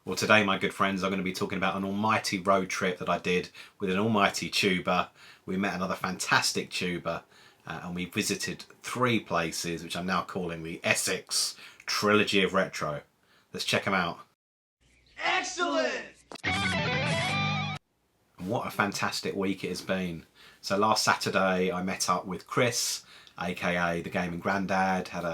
Well, today, my good friends, I'm going to be talking about an almighty road trip that I did with an almighty tuber. We met another fantastic tuber and we visited 3 places, which I'm now calling the Essex Trilogy of Retro. Let's check them out. Excellent! And what a fantastic week it has been. So last Saturday I met up with Chris, aka the GamingGrandad, had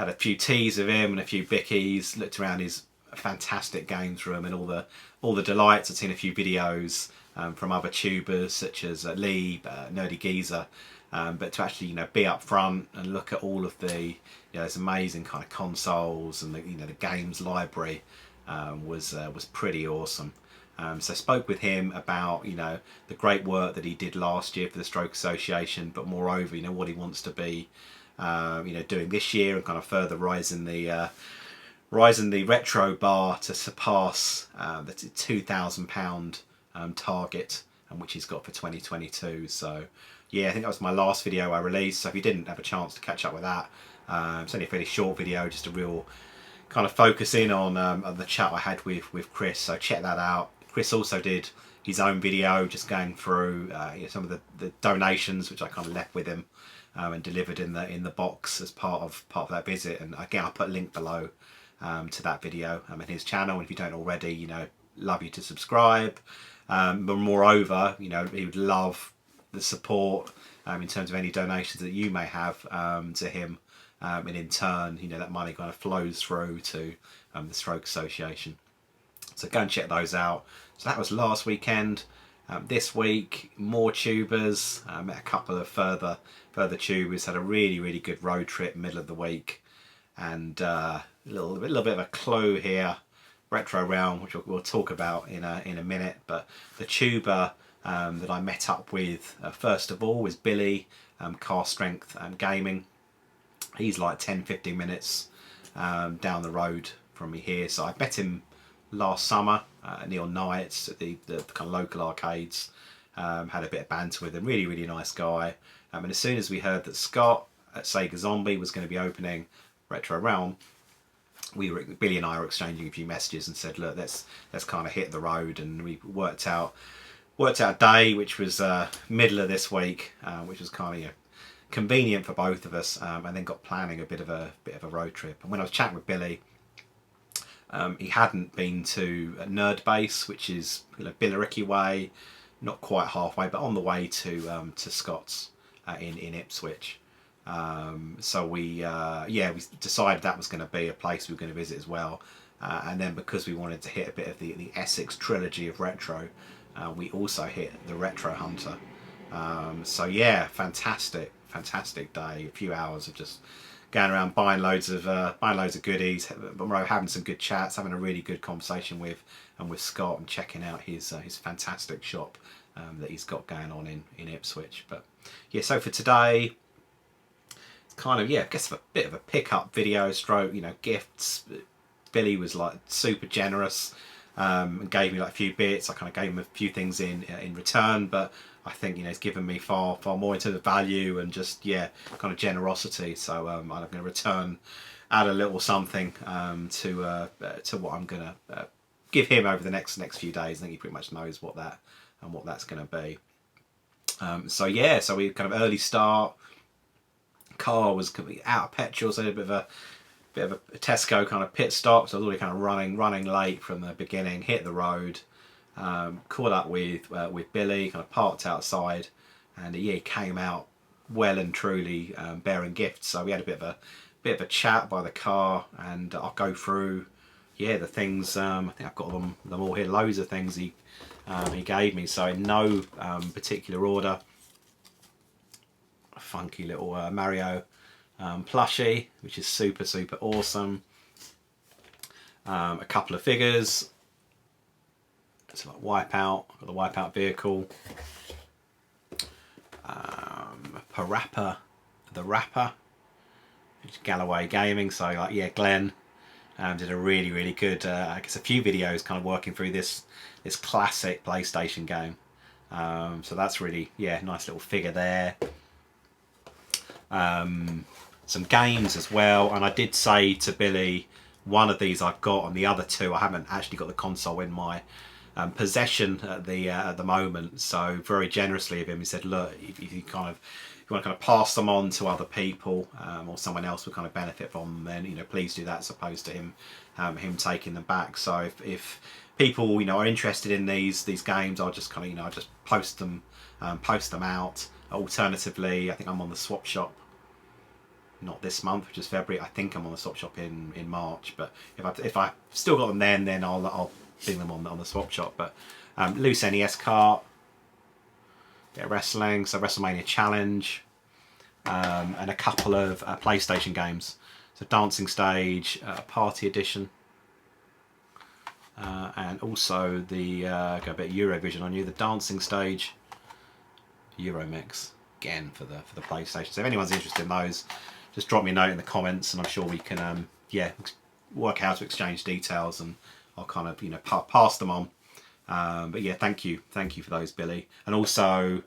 a few teas of him and a few bickies, looked around his fantastic games room and all the delights. I'd seen a few videos from other tubers such as Lee, Nerdy Geezer, but to actually be up front and look at all of the this amazing kind of consoles and the games library was pretty awesome. So I spoke with him about the great work that he did last year for the Stroke Association, but moreover what he wants to be doing this year and kind of further rising the retro bar to surpass the £2,000 target, which he's got for 2022. So yeah, I think that was my last video I released. So if you didn't have a chance to catch up with that, it's only a fairly short video, just a real kind of focus in on the chat I had with Chris. So check that out. Chris also did his own video just going through some of the donations which I kind of left with him and delivered in the box as part of that visit. And again, I'll put a link below to that video and his channel. And if you don't already, love you to subscribe. But moreover, he would love the support in terms of any donations that you may have to him. And in turn, that money kind of flows through to the Stroke Association. So go and check those out. So that was last weekend. This week, more tubers. Met a couple of further tubers. Had a really good road trip middle of the week, and a little bit of a clue here, retro realm, which we'll talk about in a minute. But the tuber that I met up with first of all was Billy, Cask Strength Gaming. He's like 10-15 minutes down the road from me here. So I met him last summer at Neil Nights at the kind of local arcades. Had a bit of banter with him. Really nice guy. And as soon as we heard that Scott at Sega Zombie was going to be opening Retro Realm, Billy and I were exchanging a few messages and said, look, let's kind of hit the road. And we worked out a day which was middle of this week, which was kind of convenient for both of us, and then got planning a bit of a road trip. And when I was chatting with Billy, he hadn't been to Nerd Base, which is Billericay way, not quite halfway, but on the way to Scott's in Ipswich. So we decided that was going to be a place we were going to visit as well. And then because we wanted to hit a bit of the Essex Trilogy of Retro, we also hit the Retro Hunter. So yeah, fantastic day. A few hours of just going around buying loads of goodies, but having some good chats, having a really good conversation with Scott, and checking out his fantastic shop that he's got going on in Ipswich. But yeah, so for today, it's kind of I guess a bit of a pickup video stroke, gifts. Billy was like super generous and gave me like a few bits. I kind of gave him a few things in return, but I think he's given me far more in terms of value and just kind of generosity. So I'm going to add a little something to what I'm going to give him over the next few days. I think he pretty much knows what that's going to be. So we kind of early start. Car was out of petrol, so a bit of a Tesco kind of pit stop. So I was already kind of running late from the beginning. Hit the road. Caught up with Billy, kind of parked outside, and he came out well and truly bearing gifts. So we had a bit of a chat by the car, and I'll go through the things. I think I've got them all here. Loads of things he gave me. So in no particular order. A funky little Mario plushie, which is super awesome. A couple of figures. It's like Wipeout, got the Wipeout vehicle. Parappa the Rapper, which is Galloway Gaming. So like Glenn did a really good, I guess a few videos kind of working through this classic PlayStation game. So that's really nice little figure there. Some games as well, and I did say to Billy One of these I've got, and the other two I haven't actually got the console in my possession at the moment. So very generously of him, he said, look, if you kind of, if you want to kind of pass them on to other people, or someone else would kind of benefit from them, then, you know, please do that, as opposed to him taking them back. So if people, you know, are interested in these games, I'll just kind of, you know, I just post them out. Alternatively, I think I'm on the swap shop, not this month, which is February. I think I'm on the swap shop in March. But if I still got them then I'll bring them on the swap shop. But loose NES cart, bit of wrestling, so WrestleMania Challenge, and a couple of PlayStation games. So Dancing Stage, Party Edition, and also the got a bit of Eurovision on you. The Dancing Stage, Euromix again for the PlayStation. So if anyone's interested in those, just drop me a note in the comments, and I'm sure we can yeah, work out how to exchange details, and I'll kind of, you know, pass them on. But yeah, thank you for those, Billy. And also,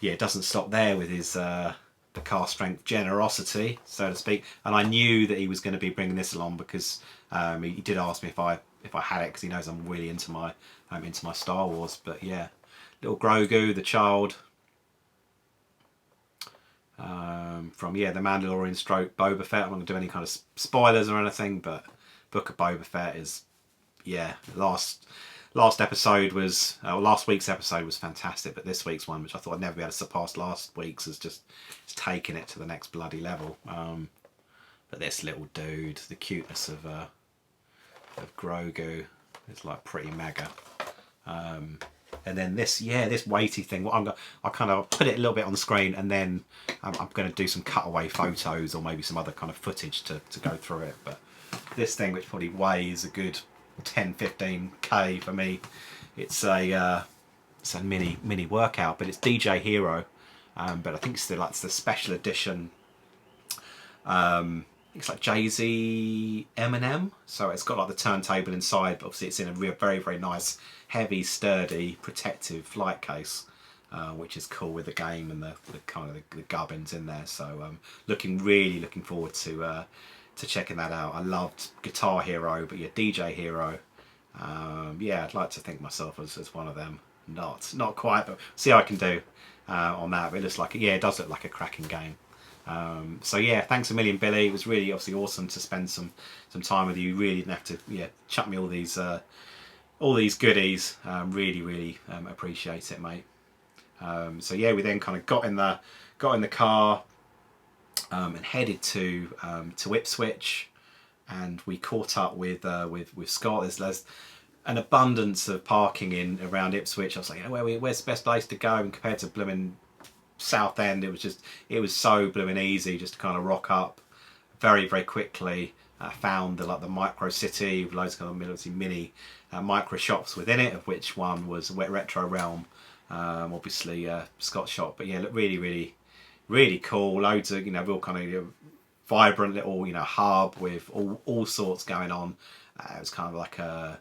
yeah, it doesn't stop there with his the Cask Strength generosity, so to speak. And I knew that he was going to be bringing this along, because he did ask me if I had it, because he knows I'm really into my Star Wars. But yeah, little Grogu, the child, from the Mandalorian stroke Boba Fett. I'm not going to do any kind of spoilers or anything, but Book of Boba Fett is, yeah, last episode was, last week's episode was fantastic, but this week's one, which I thought I'd never be able to surpass last week's, is just taking it to the next bloody level. But this little dude, the cuteness of Grogu is like pretty mega. And then this weighty thing, I'll kind of put it a little bit on the screen, and then I'm going to do some cutaway photos or maybe some other kind of footage to go through it. But this thing, which probably weighs a good 10-15k for me, it's a mini workout, but it's DJ Hero, but I think it's the special edition. It's like Jay-Z Eminem, so it's got like the turntable inside, but obviously it's in a very, very nice, heavy, sturdy, protective flight case, which is cool with the game and the kind of the gubbins in there. So really looking forward to checking that out. I loved Guitar Hero, but yeah, DJ Hero, yeah, I'd like to think myself as one of them. Not quite, but see how I can do on that. But it looks like, yeah, it does look like a cracking game. So yeah, thanks a million, Billy. It was really obviously awesome to spend some time with you. You really didn't have to chuck me all these goodies. Really appreciate it, mate. So yeah, we then kind of got in the car and headed to Ipswich, and we caught up with Scott. There's an abundance of parking around Ipswich. I was like, where's the best place to go? And compared to blooming Southend, it was so blooming easy just to kind of rock up very quickly. Found the micro city with loads of kind of mini micro shops within it, of which one was Retro Realm, obviously Scott's shop. But yeah, look, really cool. Loads of real kind of vibrant little hub with all sorts going on. It was kind of like a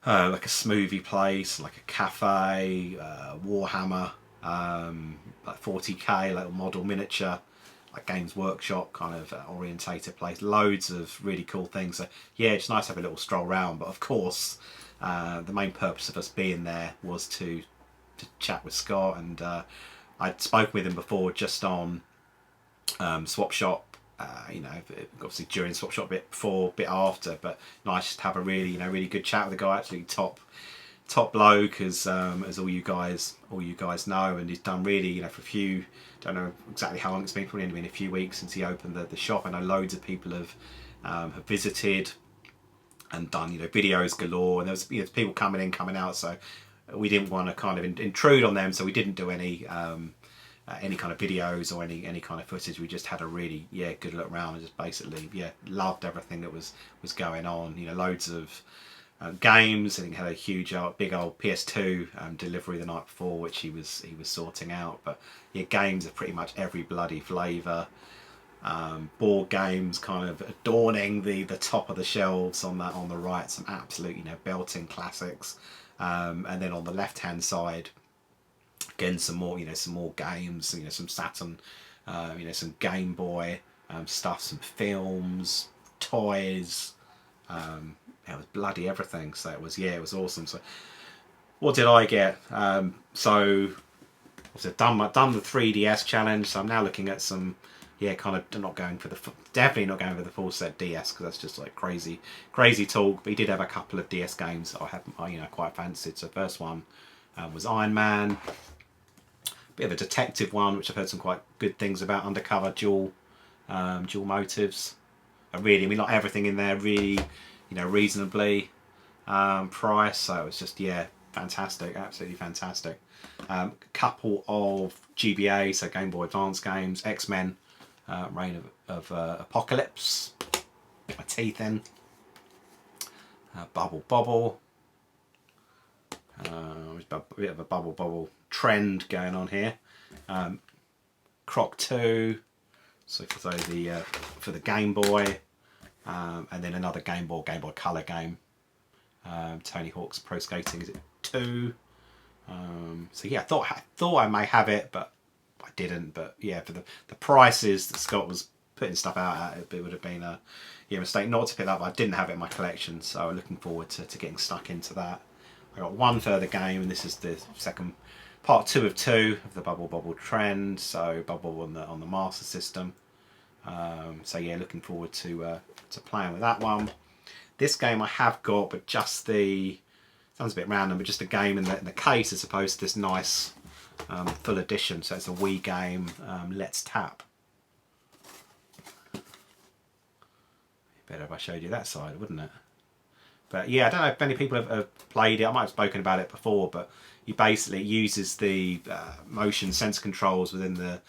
smoothie place, like a cafe, Warhammer, like 40k, like model miniature, like Games Workshop kind of orientated place. Loads of really cool things. So yeah, it's nice to have a little stroll around. But of course, the main purpose of us being there was to chat with Scott, and I'd spoken with him before just on Swap Shop. Obviously during Swap Shop, bit before, bit after, but nice just to have a really good chat with the guy. Actually, top bloke, as all you guys know, and he's done really for a few. Don't know exactly how long it's been. Probably only been a few weeks since he opened the shop. I know loads of people have visited and done videos galore, and there was people coming in, coming out. So we didn't want to kind of intrude on them, so we didn't do any kind of videos or any kind of footage. We just had a really good look around and just basically loved everything that was going on. Loads of games. I think he had a huge big old PS2 delivery the night before, which he was sorting out. But yeah, games of pretty much every bloody flavour. Board games kind of adorning the top of the shelves on the right. Some absolute belting classics. And then on the left hand side, again some more games, some Saturn, some Game Boy stuff, some films, toys. It was bloody everything. So it was awesome. So what did I get? So I've done the 3DS challenge. So I'm now looking at some. Yeah, kind of not going for definitely not going for the full set DS because that's just like crazy talk. But he did have a couple of DS games I quite fancied. So first one was Iron Man, bit of a detective one which I've heard some quite good things about. Undercover, dual motives. Not everything in there really, reasonably priced. So it was just fantastic, absolutely fantastic. Couple of GBA, so Game Boy Advance games, X-Men. Reign of Apocalypse, get my teeth in. Bubble. There's a bit of a bubble trend going on here. Croc 2, so for the Game Boy, and then another Game Boy Color game. Tony Hawk's Pro Skating, is it 2? So yeah, I thought I may have it, but I didn't. But yeah, for the prices that Scott was putting stuff out at, it would have been a mistake not to pick that up. I didn't have it in my collection, so I'm looking forward to getting stuck into that. I got one further game, and this is the second part 2 of 2 of the Bubble trend. So Bubble on the Master System. So yeah, looking forward to playing with that one. This game I have got, but just sounds a bit random, but just a game in the case as opposed to this nice full edition. So it's a Wii game, Let's Tap. Better if I showed you that side, wouldn't it? But yeah, I don't know if many people have played it. I might have spoken about it before, but you basically uses the motion sensor controls within the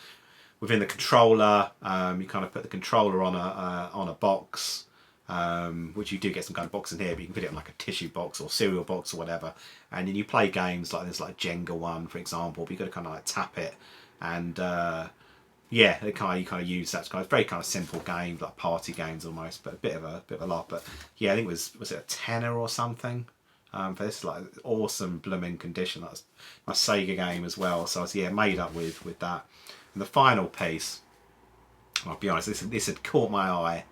controller. You kind of put the controller on a box. Which you do get some kind of box in here, but you can put it in like a tissue box or cereal box or whatever, and then you play games like there's like Jenga one, for example, but you've got to kind of like tap it, and you kind of use that. It's very kind of simple game, like party games almost, but a bit of a lot. But yeah, I think was it a tenner or something for this like awesome blooming condition. That's my Sega game as well, so I was made up with that. And the final piece, I'll be honest, this had caught my eye.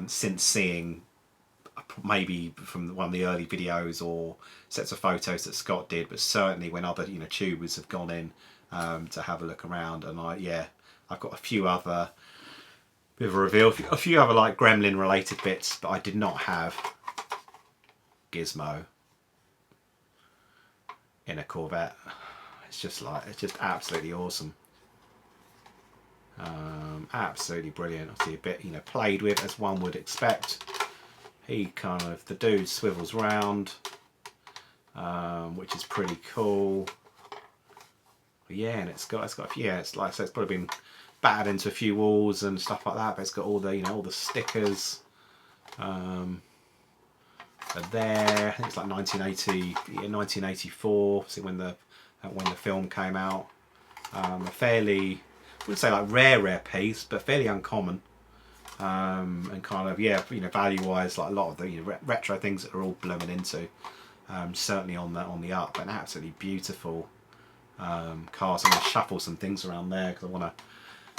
Since seeing maybe from one of the early videos or sets of photos that Scott did, but certainly when other tubers have gone in to have a look around, and I've got a few other bit of a reveal, a few other like Gremlin related bits, but I did not have Gizmo in a Corvette. It's just absolutely awesome. Absolutely brilliant. Obviously a bit played with as one would expect. The dude swivels round, which is pretty cool. But yeah, and it's like I said, it's probably been battered into a few walls and stuff like that, but it's got all the all the stickers are there. I think it's like 1984, see when the film came out. A fairly, I wouldn't say like rare piece, but fairly uncommon, and kind of value wise, like a lot of the retro things that are all blooming into, certainly on the up, and absolutely beautiful car. So I'm going to shuffle some things around there because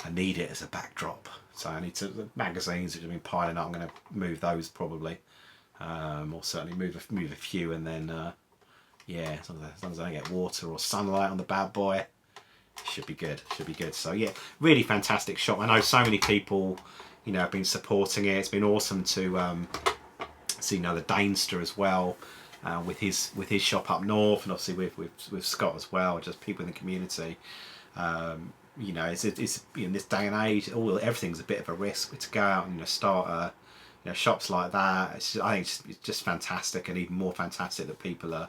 I need it as a backdrop. So I need the magazines which have been piling up. I'm going to move those probably, or certainly move a few, and then as long as I don't get water or sunlight on the bad boy. Should be good. So yeah, really fantastic shop. I know so many people, have been supporting it. It's been awesome to see the Dainster as well, with his shop up north, and obviously with Scott as well. Just people in the community. It's in this day and age, everything's a bit of a risk to go out and start shops like that. I think it's just fantastic, and even more fantastic that people are.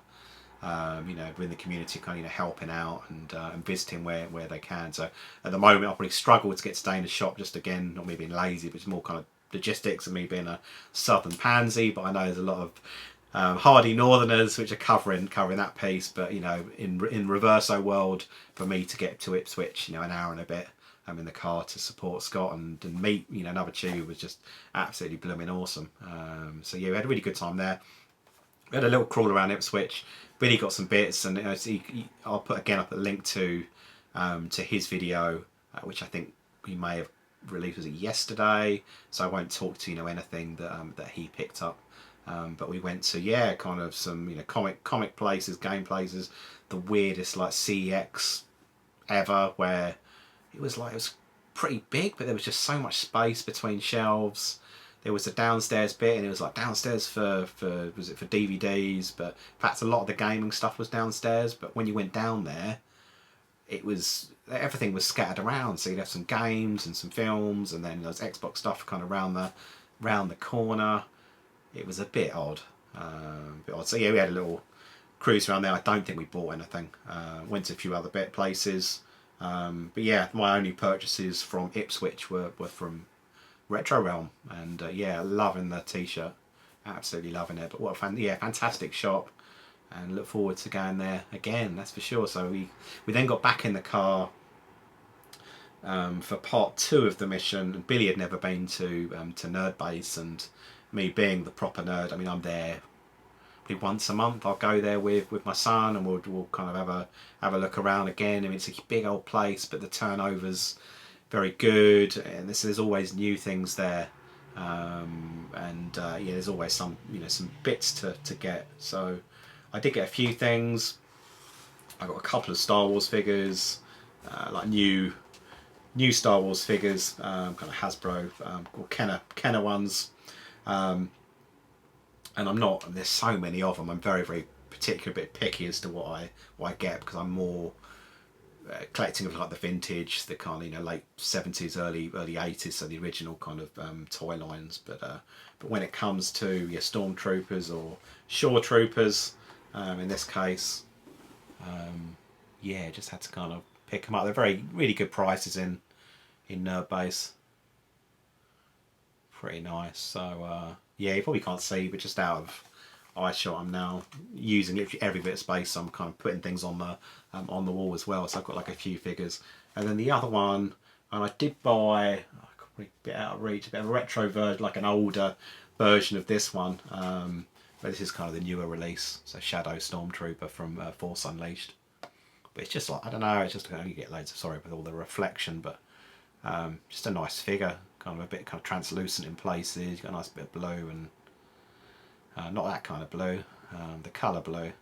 In the community, kind of helping out and visiting where they can. So at the moment, I'll probably struggle to get to stay in the shop. Just again, not me being lazy, but it's more kind of logistics and me being a southern pansy. But I know there's a lot of hardy northerners which are covering that piece. But in Reverso world, for me to get to Ipswich, an hour and a bit, I'm in the car to support Scott and meet another tube was just absolutely blooming awesome. So yeah, we had a really good time there. We had a little crawl around Ipswich. Really got some bits, and I'll put up a link to his video, which I think he may have released, was it yesterday? So I won't talk to anything that that he picked up. But we went to kind of some comic places, game places, the weirdest like CEX ever, where it was pretty big, but there was just so much space between shelves. There was a downstairs bit, and it was like downstairs for was it for DVDs? But in fact, a lot of the gaming stuff was downstairs. But when you went down there, it was everything was scattered around. So you'd have some games and some films, and then there's Xbox stuff kind of round the corner. It was a bit odd. So yeah, we had a little cruise around there. I don't think we bought anything. Went to a few other places. But yeah, my only purchases from Ipswich were from Retro Realm, and yeah, loving the t-shirt, absolutely loving it. But what a fantastic shop, and look forward to going there again, that's for sure. So we then got back in the car for part 2 of the mission. Billy had never been to Nerd Base, and me being the proper nerd, I mean, I'm there probably once a month. I'll go there with my son, and we'll kind of have a look around again. I mean, it's a big old place, but the turnover's very good, and there's always new things there, and yeah, there's always some bits to get. So I did get a few things. I got a couple of Star Wars figures, like new Star Wars figures, kind of Hasbro or Kenner ones, and I'm not. There's so many of them. I'm very particular, a bit picky as to what I get, because I'm more collecting of like the vintage, the kind of late 70s, early 80s, so the original kind of toy lines. But when it comes to stormtroopers or shore troopers, in this case, yeah, just had to kind of pick them up. They're really good prices in Nerd Base. Pretty nice. So yeah, you probably can't see, but just out of eye shot, I'm now using literally every bit of space. So I'm kind of putting things on the wall as well. So I've got like a few figures, and then the other one, and I did buy a bit out of reach, a bit of a retro version, like an older version of this one. But this is kind of the newer release. So Shadow Stormtrooper from Force Unleashed. But it's just like, I don't know, it's just you get loads of, sorry with all the reflection, but just a nice figure, kind of a bit kind of translucent in places. You've got a nice bit of blue, and not that kind of blue, the colour blue.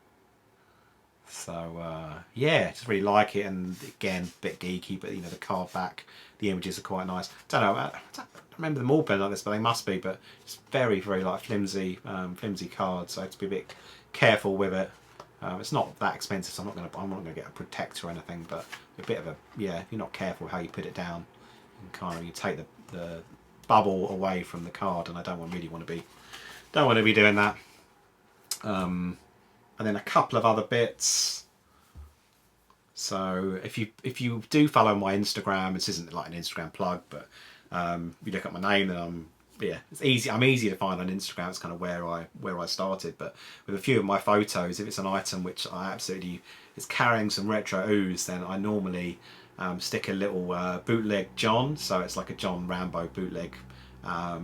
So yeah, just really like it, and again, a bit geeky, but the card back, the images are quite nice. Don't know, I don't remember them all being like this, but they must be. But it's very like flimsy cards, so I have to be a bit careful with it. It's not that expensive, so I'm not gonna get a protector or anything, but a bit of a, yeah, if you're not careful how you put it down, and you take the bubble away from the card, and I don't really want to be doing that. And then a couple of other bits. So if you do follow my Instagram, this isn't like an Instagram plug, but you look at my name, and it's easy. I'm easy to find on Instagram. It's kind of where I started. But with a few of my photos, if it's an item which I absolutely is carrying some retro ooze, then I normally stick a little bootleg John. So it's like a John Rambo bootleg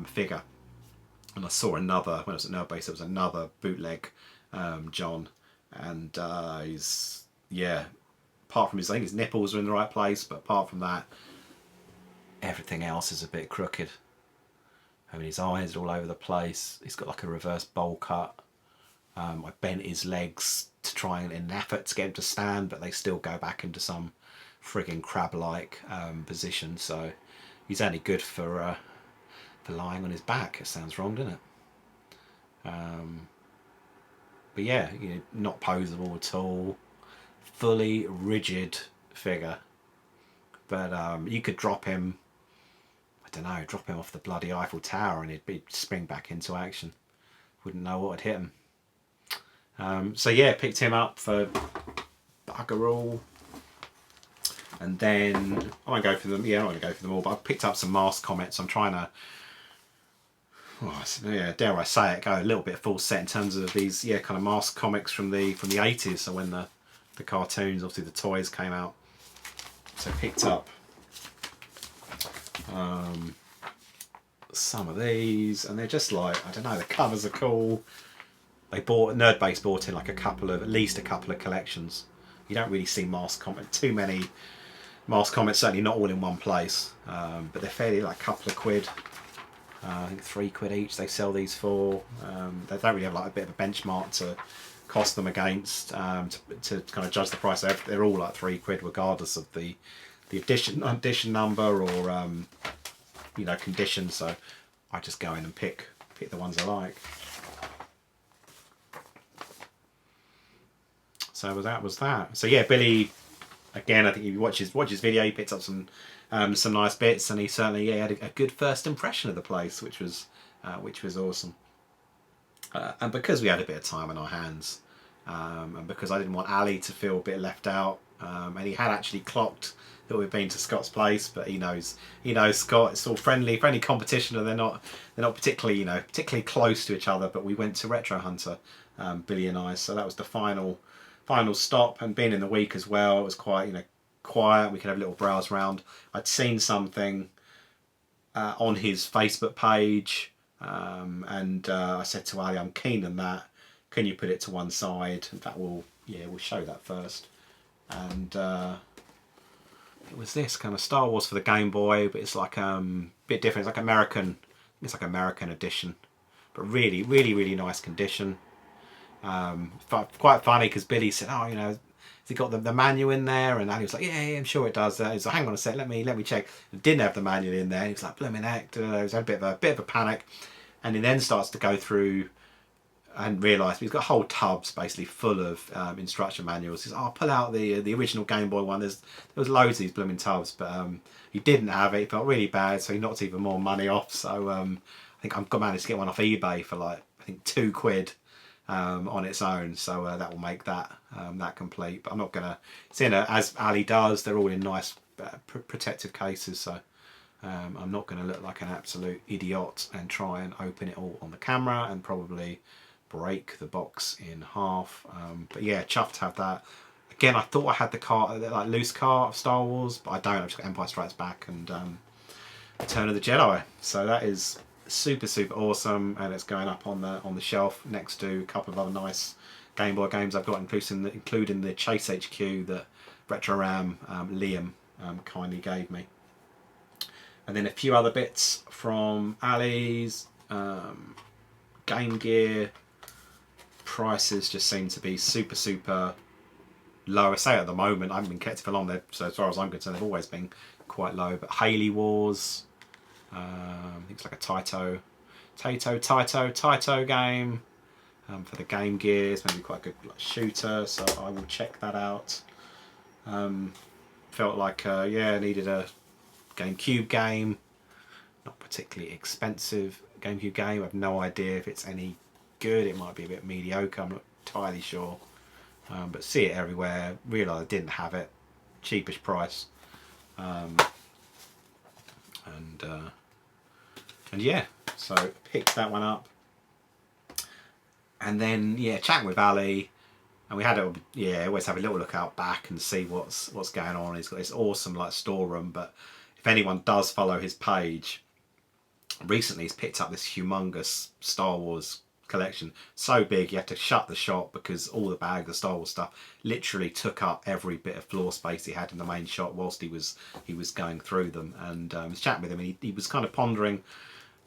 figure. And I saw another, when I was at Nerd Base, there was another bootleg John, and he's, yeah, apart from I think his nipples are in the right place, but apart from that, everything else is a bit crooked. I mean, his eyes are all over the place. He's got like a reverse bowl cut. I bent his legs to try and in an effort to get him to stand, but they still go back into some frigging crab-like position. So he's only good for lying on his back. It sounds wrong, doesn't it? But yeah, not posable at all. Fully rigid figure. But you could drop him, I don't know, drop him off the bloody Eiffel Tower, and he'd spring back into action. Wouldn't know what would hit him. So yeah, picked him up for bugger all. And then I won't go for them. Yeah, I won't go for them all. But I picked up some Mask comics. I'm trying to, dare I say it, go a little bit full set in terms of these, kind of Mask comics from the 80s. So when the cartoons, obviously the toys came out. So picked up some of these, and they're just like, I don't know, the covers are cool. Nerd Base bought in like at least a couple of collections. You don't really see Mask comics, too many Mars Comet's certainly not all in one place, but they're fairly like a couple of quid. I think £3 each they sell these for. They don't really have like a bit of a benchmark to cost them against to kind of judge the price. They're all like £3 regardless of the edition number or you know, condition. So I just go in and pick the ones I like. So that was that. So yeah, Billy, again, I think if you watch his video, he picked up some nice bits, and he certainly had a good first impression of the place, which was awesome. And because we had a bit of time on our hands, and because I didn't want Ali to feel a bit left out, and he had actually clocked that we've been to Scott's place, but he knows Scott. It's all friendly competition, and they're not particularly particularly close to each other. But we went to Retro Hunter, Billy and I, so that was the final stop. And being in the week as well, it was quite quiet. We could have a little browse round. I'd seen something on his Facebook page, and I said to Ali, I'm keen on that. Can you put it to one side? In fact, we'll show that first. And it was this kind of Star Wars for the Game Boy, but it's like a bit different. It's like American. It's like American edition, but really, really, really nice condition. Quite funny because Billy said, "Oh, has it got the manual in there?" And Ali was like, "Yeah, I'm sure it does." He's like, "Hang on a sec, let me check." It didn't have the manual in there. He was like, "Blooming heck!" He was a bit of a panic, and he then starts to go through and realised he's got whole tubs basically full of instruction manuals. He says, "Oh, I'll pull out the original Game Boy one." There was loads of these blooming tubs, but he didn't have it. He felt really bad, so he knocked even more money off. So I think I've managed to get one off eBay for like I think £2 on its own. So that will make that complete. But I'm not gonna. It's in as Ali does. They're all in nice protective cases. So I'm not going to look like an absolute idiot and try and open it all on the camera and probably break the box in half. But yeah, chuffed to have that. Again, I thought I had the cart, like loose cart of Star Wars, but I don't. I've just got Empire Strikes Back and Return of the Jedi. So that is super awesome, and it's going up on the shelf next to a couple of other nice Game Boy games I've got, including the Chase HQ that Retro Ram Liam kindly gave me. And then a few other bits from Ali's. Game Gear prices just seem to be super low. I say at the moment, I haven't been kept for long, so as far as I'm concerned, they've always been quite low. But Haley Wars, I think it's like a Taito game for the Game Gear. It's maybe quite a good shooter, so I will check that out. Felt like I needed a GameCube game, not particularly expensive GameCube game. I have no idea if it's any good. It might be a bit mediocre, I'm not entirely sure, but see it everywhere. Realised I didn't have it, cheapish price, and yeah, so picked that one up. And then chatting with Ali, and we had always have a little look out back and see what's going on. He's got this awesome like storeroom, but if anyone does follow his page, recently he's picked up this humongous Star Wars collection. So big you have to shut the shop because all the bags of Star Wars stuff literally took up every bit of floor space he had in the main shop whilst he was going through them. And I was chatting with him, and he was kind of pondering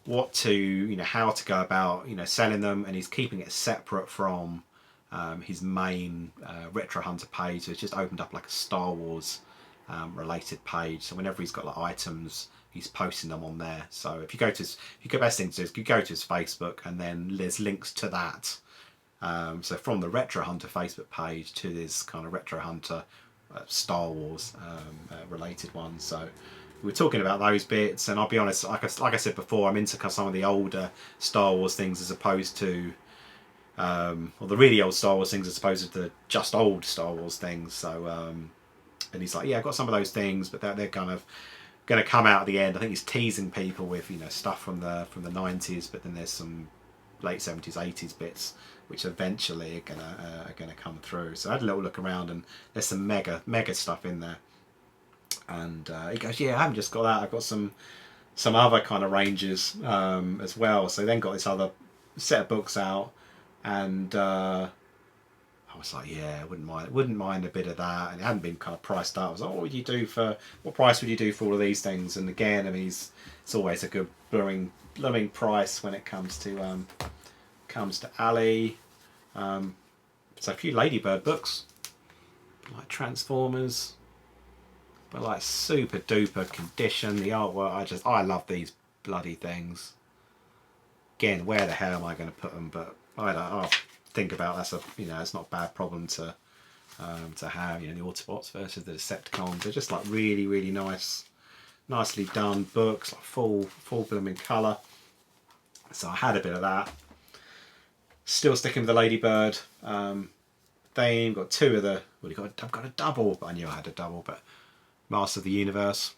what to how to go about selling them, and he's keeping it separate from his main Retro Hunter page. So it's just opened up like a Star Wars related page, so whenever he's got like items, he's posting them on there. So if you go to best thing to do is you go to his Facebook, and then there's links to that. So from the Retro Hunter Facebook page to this kind of Retro Hunter Star Wars related one. So we're talking about those bits, and I'll be honest, like I said before, I'm into some of the older Star Wars things as opposed to or the really old Star Wars things as opposed to the just old Star Wars things. So and he's like, yeah, I've got some of those things, but they're kind of going to come out at the end. I think he's teasing people with stuff from the 90s, but then there's some late 70s 80s bits which eventually are gonna come through. So I had a little look around, and there's some mega stuff in there. And he goes, yeah, I haven't just got that, I've got some other kind of ranges as well. So then got this other set of books out, and was like, yeah, wouldn't mind a bit of that. And it hadn't been kind of priced up. I was like, what price would you do for all of these things? And again, I mean, it's always a good blooming price when it comes to Ali. So a few Ladybird books, like Transformers, but like super duper condition. The artwork, I love these bloody things. Again, where the hell am I going to put them? But I'll think about it's not a bad problem to have. You know, the Autobots versus the Decepticons. They're just like really, really nicely done books, like full blooming colour. So I had a bit of that. Still sticking with the Ladybird theme. Got two of the. Well, I've got a double, but I knew I had a double. But Master of the Universe.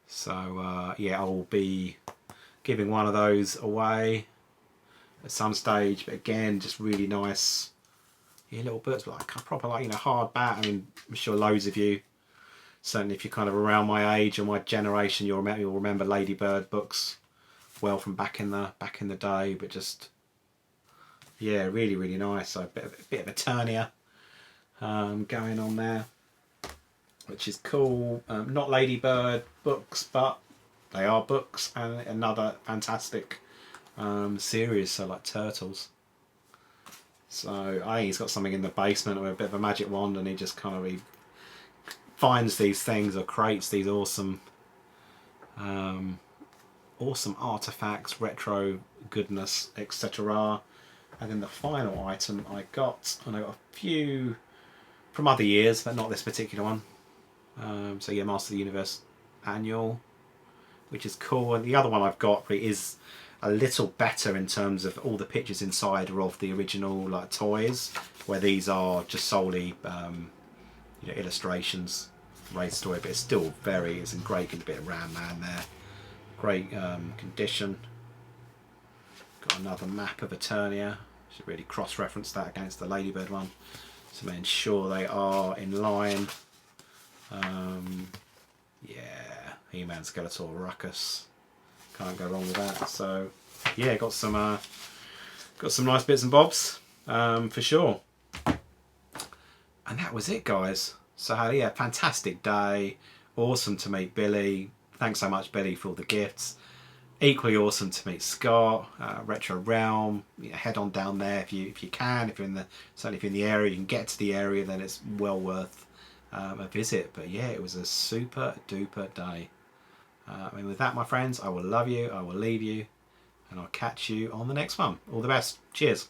So yeah, I will be giving one of those away at some stage. But again, just really nice, little books, but like proper hardback. I mean, I'm sure loads of you, certainly if you're kind of around my age or my generation, you'll remember Ladybird books well from back in the day. But just really, really nice. So a bit of Eternia going on there, which is cool. Not Ladybird books, but they are books, and another fantastic series. So like Turtles. So I think he's got something in the basement or a bit of a magic wand, and he just he finds these things or creates these awesome artifacts, retro goodness, etc. And then the final item I got a few from other years, but not this particular one. So yeah, Master of the Universe annual, which is cool. And the other one I've got is a little better in terms of all the pictures inside are of the original toys, where these are just solely illustrations, raised story, but it's still it's in great bit of Ram Man there, great condition. Got another map of Eternia. Should really cross-reference that against the Ladybird one, so making sure they are in line. Yeah, He-Man, Skeletor, Ruckus. Can't go wrong with that. So yeah, got some nice bits and bobs for sure. And that was it, guys. So yeah, fantastic day. Awesome to meet Billy. Thanks so much, Billy, for all the gifts. Equally awesome to meet Scott. Retro Realm. Head on down there if you can. Certainly if you're in the area, you can get to the area, then it's well worth a visit. But yeah, it was a super duper day. And with that, my friends, I will love you, I will leave you, and I'll catch you on the next one. All the best. Cheers.